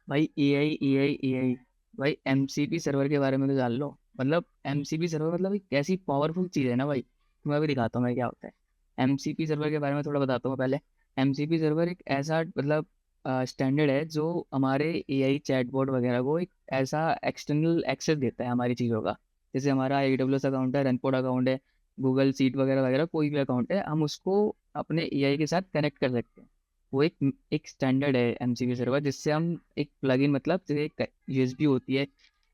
भाई ए आई भाई MCP server के बारे में तो जान लो। मतलब एमसीपी सर्वर मतलब एक ऐसी पावरफुल चीज़ है ना भाई, तुम्हें अभी दिखाता हूँ मैं क्या होता है। एमसीपी सर्वर के बारे में थोड़ा बताता हूँ पहले। एमसीपी सर्वर एक ऐसा मतलब स्टैंडर्ड है जो हमारे एआई चैटबॉट वगैरह को एक ऐसा एक्सटर्नल एक्सेस देता है हमारी चीज़ों का। जैसे हमारा AWS अकाउंट है, रनपोड अकाउंट है, गूगल सीट वगैरह वगैरह कोई भी अकाउंट है, हम उसको अपने एआई के साथ कनेक्ट कर सकते हैं। वो एक स्टैंडर्ड है एमसीबी सर्वर, जिससे हम एक प्लगइन मतलब जैसे एक यूएसबी होती है।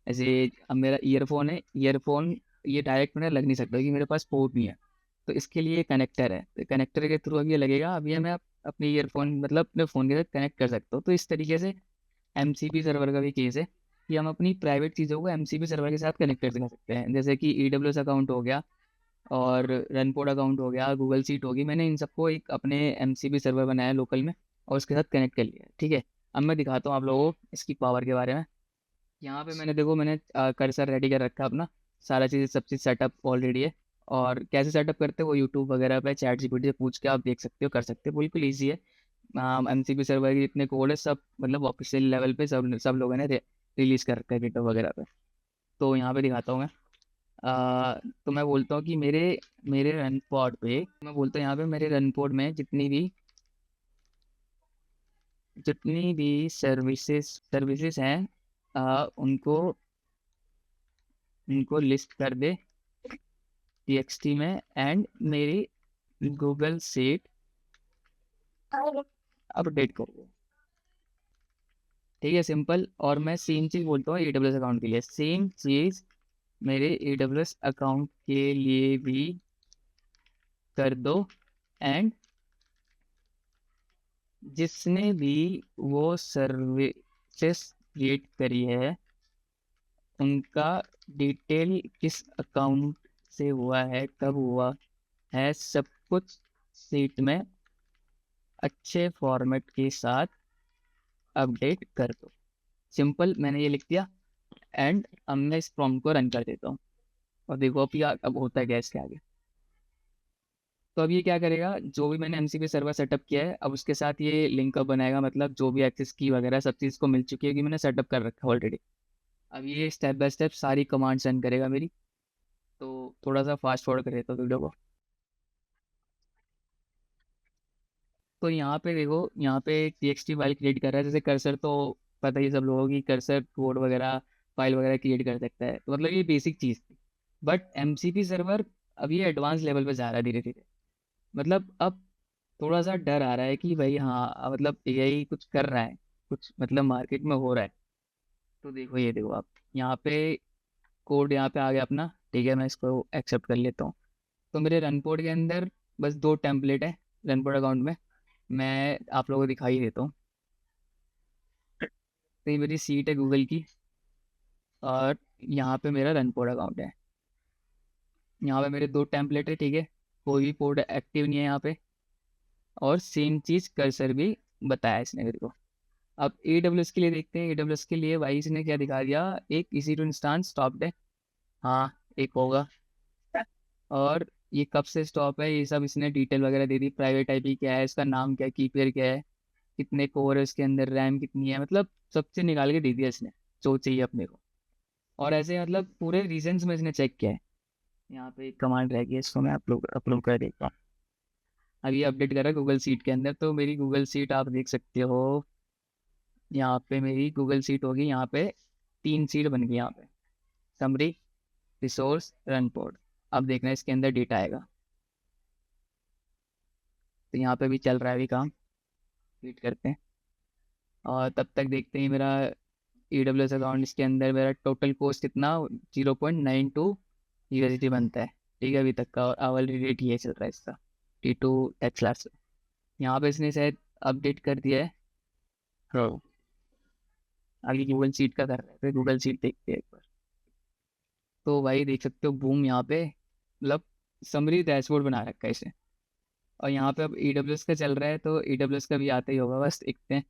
ऐसे अब मेरा ईयरफोन है, ईयरफोन ये डायरेक्ट मेरा लग नहीं सकता क्योंकि मेरे पास पोर्ट नहीं है। तो इसके लिए कनेक्टर है, तो कनेक्टर के थ्रू अब ये लगेगा। अभी मैं अपने ईयरफोन मतलब अपने फ़ोन के साथ कनेक्ट कर सकता हूँ। तो इस तरीके से एमसीबी सर्वर का भी केस है कि हम अपनी प्राइवेट चीज़ों को एमसीबी सर्वर के साथ कनेक्ट कर सकते हैं। जैसे कि ईडब्ल्यूएस अकाउंट हो गया और रनपोड अकाउंट हो गया, गूगल सीट होगी, मैंने इन सबको एक अपने एमसीबी सर्वर बनाया लोकल में और उसके साथ कनेक्ट कर लिया। ठीक है, अब मैं दिखाता हूँ आप लोगों को इसकी पावर के बारे में। यहाँ पे मैंने देखो मैंने कर्सर रेडी कर रखा है अपना। सारा चीज़ सब चीज़ सेटअप ऑलरेडी है। और कैसे सेटअप करते हो वो यूट्यूब वगैरह पे चैट जीपीटी से पूछ के आप देख सकते हो, कर सकते हो, बिल्कुल ईजी है। एमसीबी सर्वर के जितने कोड है सब मतलब ऑफिशियल लेवल पे सब सब लोगों ने रिलीज कर रखा है गिटहब वगैरह पे। तो यहाँ पे दिखाता हूँ मैं। तो मैं बोलता हूँ कि मेरे मेरे रन पॉड पे मैं बोलता हूँ यहाँ पे मेरे रन पॉड में जितनी भी सर्विसेज सर्विसेज हैं, उनको उनको लिस्ट कर दे टीएक्सटी में एंड मेरी गूगल सीट अपडेट कर दे। ठीक है, सिंपल। और मैं सेम चीज़ बोलता हूँ AWS अकाउंट के लिए, सेम चीज़ मेरे AWS अकाउंट के लिए भी कर दो। एंड जिसने भी वो सर्विसेज क्रिएट करी है उनका डिटेल किस अकाउंट से हुआ है, कब हुआ है, सब कुछ सीट में अच्छे फॉर्मेट के साथ अपडेट कर दो। सिंपल, मैंने ये लिख दिया। एंड अब मैं इस प्रॉम्प्ट को रन कर देता हूँ और देखो अब होता है क्या इसके आगे। तो अब ये क्या करेगा, जो भी मैंने एमसीपी सर्वर सेटअप किया है अब उसके साथ ये लिंकअप बनाएगा। मतलब जो भी एक्सेस की वगैरह सब चीज़ को मिल चुकी है कि मैंने सेटअप कर रखा है ऑलरेडी। अब ये स्टेप बाय स्टेप सारी कमांड रन करेगा मेरी। तो थोड़ा सा फास्ट फॉरवर्ड कर देता हूँ वीडियो को। तो यहाँ पे देखो, यहाँ पे TXT फाइल क्रिएट कर रहा है। जैसे कर्सर तो पता ही है सब लोगों की, कर्सर कोड वगैरह फाइल वगैरह क्रिएट कर सकता है। तो मतलब ये बेसिक चीज़ थी। बट एमसीपी सर्वर अब ये एडवांस लेवल पे जा रहा है धीरे धीरे। मतलब अब थोड़ा सा डर आ रहा है कि भाई हाँ मतलब एआई कुछ कर रहा है, कुछ मतलब मार्केट में हो रहा है। तो देखो ये देखो आप, यहाँ पे कोड यहाँ पे आ गया अपना। ठीक है, मैं इसको एक्सेप्ट कर लेता हूँ। तो मेरे रनपोर्ट के अंदर बस दो टेम्पलेट है रनपोर्ट अकाउंट में। मैं आप लोगों को दिखाई देता हूँ। तो ये मेरी सीट है गूगल की और यहाँ पे मेरा रनपोर्ट अकाउंट है। यहाँ पे मेरे दो टेम्पलेट है। ठीक है, कोई भी पोर्ट एक्टिव नहीं है यहाँ पे। और सेम चीज़ कर्सर भी बताया इसने मेरे को। अब AWS के लिए देखते हैं। AWS के लिए भाई इसने क्या दिखा दिया, एक EC2 इंस्टांस स्टॉप्ड है। हाँ, एक होगा। और ये कब से स्टॉप है ये सब इसने डिटेल वगैरह दे दी। प्राइवेट आईपी क्या है, इसका नाम क्या है, कीपेयर क्या है, कितने कोर है इसके अंदर, रैम कितनी है, मतलब सबसे निकाल के दे दिया इसने जो चाहिए अपने को। और ऐसे मतलब पूरे रीजंस में इसने चेक किया है। यहाँ पे एक कमांड रह गई है, इसको मैं अपलोड अपलोड कर देता हूँ। अब ये अपडेट कर रहा है गूगल सीट के अंदर। तो मेरी गूगल सीट आप देख सकते हो। यहाँ पे मेरी गूगल सीट होगी। यहाँ पे तीन सीट बन गई यहाँ पे, समरी, रिसोर्स, रन पोर्ट। अब देखना इसके अंदर डेटा आएगा। तो यहाँ पे भी चल रहा है अभी काम, वेट करते हैं। और तब तक देखते हैं मेरा AWS अकाउंट, इसके अंदर मेरा टोटल कॉस्ट कितना 0.92 USD बनता है। ठीक है अभी तक का, और आवरली रेट ये चल रहा है इसका T2 टेक्सला से। यहाँ पे इसने शायद अपडेट कर दिया है। हाँ, आगे गूगल सीट का कर रहे थे, गूगल सीट देखते हैं एक बार। तो भाई देख सकते हो बूम, यहाँ पे मतलब समरी डैशबोर्ड बना रखा है इसे। और यहाँ पे अब AWS का चल रहा है तो AWS का भी आता ही होगा, बस देखते हैं।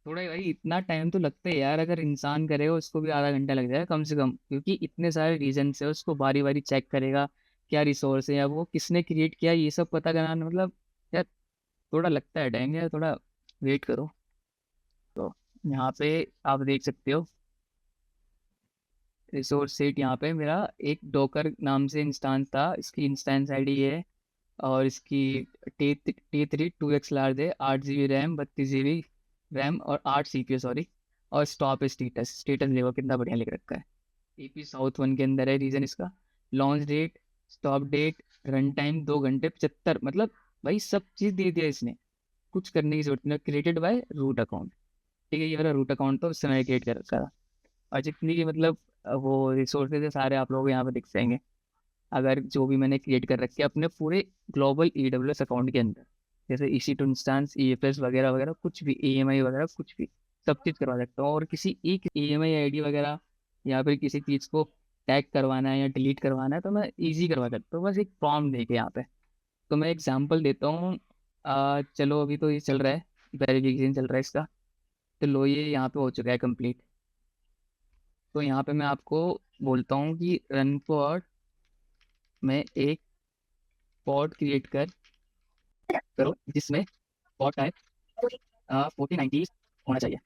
थोड़ा ही भाई, इतना टाइम तो लगता है यार, अगर इंसान करेगा उसको भी आधा घंटा लग जाएगा कम से कम, क्योंकि इतने सारे रीजन है उसको बारी बारी चेक करेगा क्या रिसोर्स है या वो किसने क्रिएट किया ये सब पता कराना। मतलब यार थोड़ा लगता है टाइम यार, थोड़ा वेट करो। तो यहाँ पे आप देख सकते हो रिसोर्स सेट। यहाँ पे मेरा एक डोकर नाम से इंस्टांस था, इसकी इंस्टेंस आईडी है, और इसकी T3 2x लार्ज है, 8 GB रैम, 32 GB रैम और 8 CPU, सॉरी। और स्टॉप स्टेटस, स्टेटस देखो कितना बढ़िया लिख रखा है। AP South 1 के अंदर है रीजन इसका। Launch date, stop date, run time 2 घंटे 75, मतलब भाई सब चीज़ दे दिया इसने, कुछ करने की जरूरत नहीं। क्रिएटेड बाय रूट अकाउंट, ठीक है, ये मेरा रूट अकाउंट था, उससे मैंने क्रिएट कर रखा था। और जितनी की मतलब वो रिसोर्सेज है सारे आप लोगों को यहाँ पे दिख जाएंगे, अगर जो भी मैंने क्रिएट कर रखे हैं अपने पूरे ग्लोबल EWS अकाउंट के अंदर, जैसे EC2 इंस्टांस, EFS वगैरह वगैरह, कुछ भी EMI वगैरह कुछ भी, सब चीज़ करवा सकता हूँ। और किसी एक EMI आईडी वगैरह या फिर किसी चीज़ को टैग करवाना है या डिलीट करवाना है तो मैं इजी करवा सकता हूँ, बस एक प्रॉम्प्ट देके यहाँ पे। तो मैं एग्जांपल देता हूँ। चलो अभी तो ये चल रहा है, वेरिफिकेशन चल रहा है इसका। तो लो ये यहाँ पे हो चुका है कंप्लीट। तो यहाँ पे मैं आपको बोलता हूँ कि रन पॉड में एक पॉड क्रिएट करो जिसमें पॉड टाइप 4090 होना चाहिए,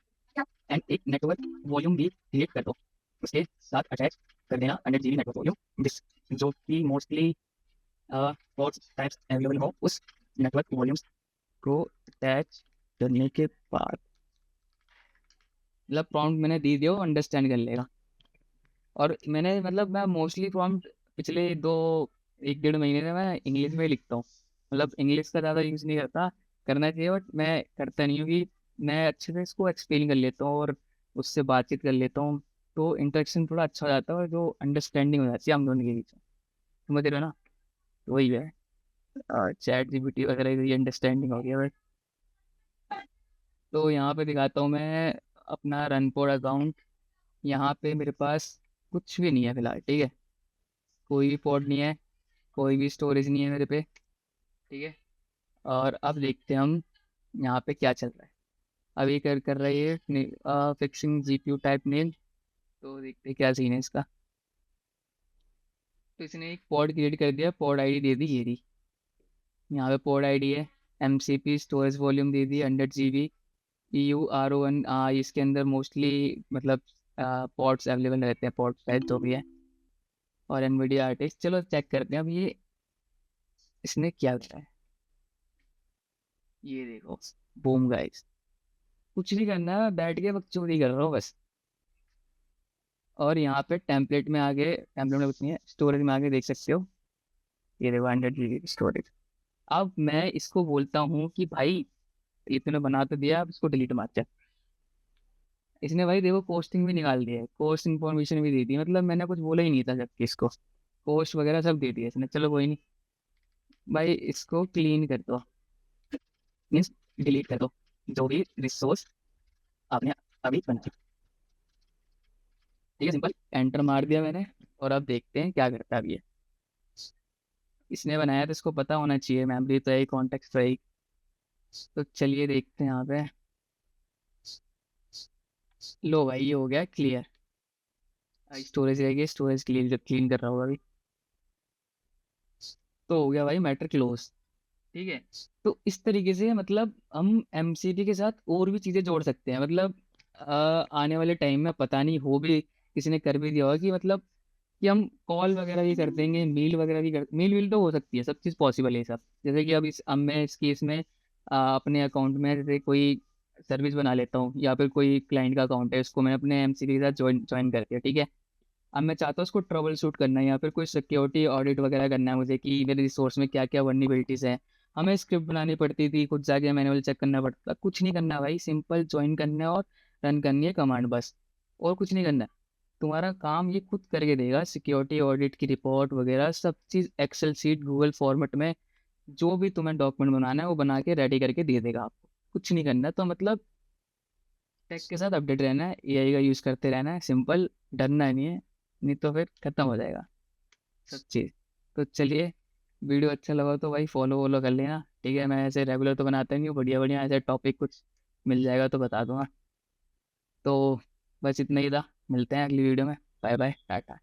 एंड एक नेटवर्क वॉल्यूम भी क्रिएट कर दो, उसके साथ अटैच कर देना 100 GB नेटवर्क वॉल्यूम, जिस जो कि मोस्टली पॉड टाइप्स अवेलेबल हो, उस नेटवर्क वॉल्यूम्स को अटैच करने के बाद, मतलब प्रॉम्प्ट मैंने दे दिया, वो अंडरस्टैंड कर लेगा। और मैंने मतलब मैं मोस्टली प्रॉम्प्ट पिछले 1 डेढ़ महीने से मैं इंग्लिश में ही लिखता हूँ, मतलब इंग्लिश का ज़्यादा यूज़ नहीं करता, करना चाहिए बट मैं करता नहीं हूँ कि मैं अच्छे से इसको एक्सप्लेन कर लेता हूँ और उससे बातचीत कर लेता हूँ, तो इंटरेक्शन थोड़ा अच्छा हो जाता है और जो अंडरस्टैंडिंग हो जाती है हम दोनों के बीच में, समझ रहे हो ना। तो वही है, ChatGPT वगैरह की अंडरस्टैंडिंग हो गया बट। तो यहाँ पे दिखाता हूँ मैं अपना रनपोड अकाउंट। यहाँ पे मेरे पास कुछ भी नहीं है फिलहाल, ठीक है, कोई भी पॉड नहीं है, कोई भी स्टोरेज नहीं है मेरे पे, ठीक है। और अब देखते हैं हम यहाँ पे क्या चल रहा है। अभी कर कर रही है फिक्सिंग GPU टाइप नेम। तो देखते हैं क्या सीन है इसका। तो इसने एक पॉड क्रिएट कर दिया, पॉड आईडी दे दी ये दी, यहाँ पे पॉड आईडी है। MCP स्टोरेज वॉल्यूम दे दी 100 GB। EURO1, इसके अंदर मोस्टली मतलब पॉड्स अवेलेबल रहते हैं, पॉड शायद जो भी है। और NVIDIA आर्टिस्ट, चलो चेक करते हैं अब ये इसने क्या बताया है। ये देखो, बूम गाइस, कुछ नहीं करना है, बैठ के बकचोदी कर रहा हूँ बस। और यहाँ पे टेम्पलेट में आगे, टेम्पलेट में कुछ नहीं है, स्टोरेज में आगे देख सकते हो, ये देखो 100 GB स्टोरेज। अब मैं इसको बोलता हूँ कि भाई इतने बना तो दिया, अब इसको डिलीट मार चल। इसने भाई देखो कोस्टिंग भी निकाल दिया है, कोस्ट इन्फॉर्मेशन भी दे दी, मतलब मैंने कुछ बोला ही नहीं था जबकि इसको कोस्ट वगैरह सब दे दिया इसने। चलो कोई नहीं भाई, इसको क्लीन कर दो, मीन्स डिलीट कर दो जो भी रिसोर्स आपने अभी बनाया, ठीक है। सिंपल एंटर मार दिया मैंने, और अब देखते हैं क्या करता है अभी ये। इसने बनाया तो इसको पता होना चाहिए, मेमोरी तो है, कॉन्टेक्स्ट तो है। तो चलिए देखते हैं यहाँ पे। लो भाई ये हो गया क्लियर, स्टोरेज रह गई, स्टोरेज क्लीन क्लीन कर रहा होगा अभी। तो हो गया भाई मैटर क्लोज, ठीक है। तो इस तरीके से मतलब हम MCP के साथ और भी चीज़ें जोड़ सकते हैं, मतलब आने वाले टाइम में पता नहीं हो भी, किसी ने कर भी दिया होगा कि मतलब कि हम कॉल वगैरह भी कर देंगे, मेल वगैरह भी कर, मेल तो हो सकती है, सब चीज़ पॉसिबल है सब। जैसे कि अब मैं इस केस में अपने अकाउंट में जैसे कोई सर्विस बना लेता हूँ या फिर कोई क्लाइंट का अकाउंट है, उसको मैंने अपने MCP के साथ ज्वाइन कर दिया, ठीक है। अब मैं चाहता हूँ उसको ट्रबल शूट करना है या फिर कोई सिक्योरिटी ऑडिट वगैरह करना है मुझे, कि मेरे रिसोर्स में क्या क्या वर्निबिलिटीज़ हैं। हमें स्क्रिप्ट बनानी पड़ती थी, खुद जाके मैनुअल चेक करना पड़ता, कुछ नहीं करना भाई, सिंपल ज्वाइन करना है और रन करनी है कमांड बस, और कुछ नहीं करना है। तुम्हारा काम ये खुद करके देगा, सिक्योरिटी ऑडिट की रिपोर्ट वगैरह सब चीज़ एक्सेल शीट गूगल फॉर्मेट में, जो भी तुम्हें डॉक्यूमेंट बनाना है वो बना के रेडी करके दे देगा आपको, कुछ नहीं करना। तो मतलब टेक के साथ अपडेट रहना है, AI का यूज़ करते रहना है, सिंपल, डरना नहीं है, नहीं तो फिर खत्म हो जाएगा सब चीज़। तो चलिए, वीडियो अच्छा लगा तो भाई फॉलो वॉलो कर लेना, ठीक है। मैं ऐसे रेगुलर तो बनाता नहीं हूँ, बढ़िया बढ़िया ऐसे टॉपिक कुछ मिल जाएगा तो बता दूंगा। तो बस इतना ही था, मिलते हैं अगली वीडियो में, बाय बाय टाटा।